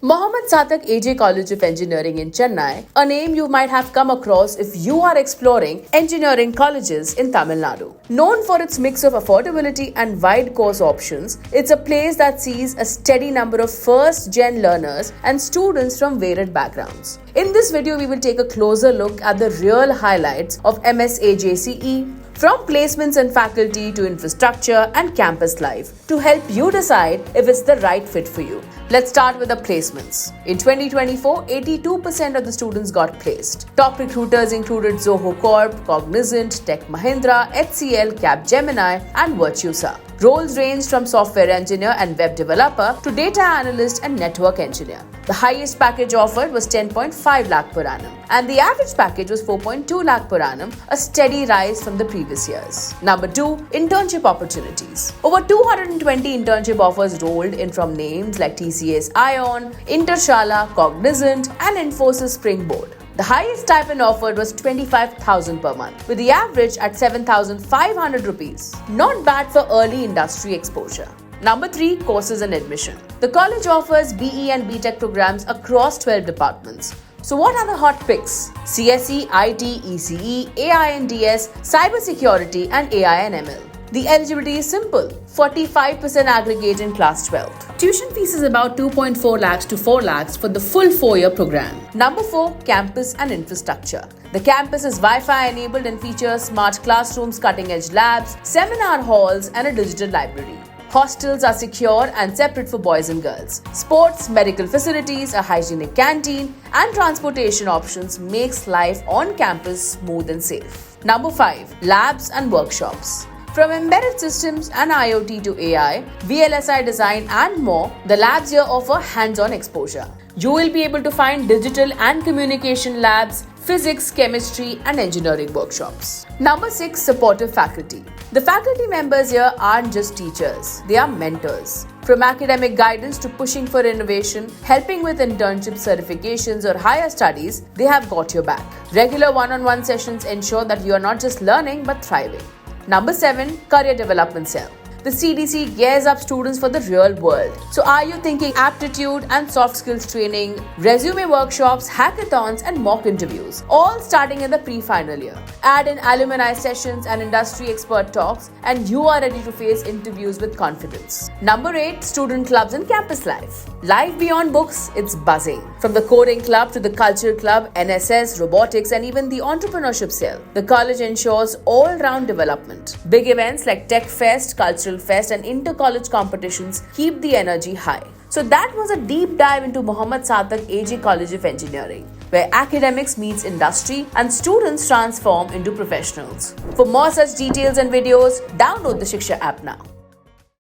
Mohammed Satak AJ College of Engineering in Chennai, a name you might have come across if you are exploring engineering colleges in Tamil Nadu. Known for its mix of affordability and wide course options, it's a place that sees a steady number of first-gen learners and students from varied backgrounds. In this video, we will take a closer look at the real highlights of MSAJCE, from placements and faculty to infrastructure and campus life, to help you decide if it's the right fit for you. Let's start with the placements. In 2024, 82% of the students got placed. Top recruiters included Zoho Corp, Cognizant, Tech Mahindra, HCL, Capgemini, and Virtusa. Roles ranged from software engineer and web developer to data analyst and network engineer. The highest package offered was 10.5 lakh per annum, and the average package was 4.2 lakh per annum, a steady rise from the previous years. Number 2, internship opportunities. Over 220 internship offers rolled in from names like TCS Ion, Intershala, Cognizant, and Infosys Springboard. The highest stipend offered was 25,000 per month, with the average at 7,500 rupees. Not bad for early industry exposure. Number 3, courses and admission. The college offers BE and BTech programs across 12 departments. So what are the hot picks? CSE, IT, ECE, AI&DS, Cybersecurity, and AI and ML. The eligibility is simple, 45% aggregate in class 12. Tuition fees is about 2.4 lakhs to 4 lakhs for the full 4-year program. Number 4, campus and infrastructure. The campus is Wi-Fi enabled and features smart classrooms, cutting-edge labs, seminar halls, and a digital library. Hostels are secure and separate for boys and girls. Sports, medical facilities, a hygienic canteen, and transportation options makes life on campus smooth and safe. Number 5, labs and workshops. From embedded systems and IoT to AI, VLSI design and more, the labs here offer hands-on exposure. You will be able to find digital and communication labs, physics, chemistry, and engineering workshops. Number 6, supportive faculty. The faculty members here aren't just teachers, they are mentors. From academic guidance to pushing for innovation, helping with internship certifications or higher studies, they have got your back. Regular one-on-one sessions ensure that you are not just learning but thriving. Number 7, career development cell. The CDC gears up students for the real world. So are you thinking aptitude and soft skills training, resume workshops, hackathons, and mock interviews, all starting in the pre-final year? Add in alumni sessions and industry expert talks, and you are ready to face interviews with confidence. Number 8, student clubs and campus life. Life beyond books, it's buzzing. From the coding club to the culture club, NSS, robotics, and even the entrepreneurship cell, the college ensures all-round development. Big events like Tech Fest, Cultural Fest, and inter-college competitions keep the energy high. So that was a deep dive into Mohammed Satak AJ College of Engineering, where academics meets industry and students transform into professionals. For more such details and videos, download the Shiksha app now.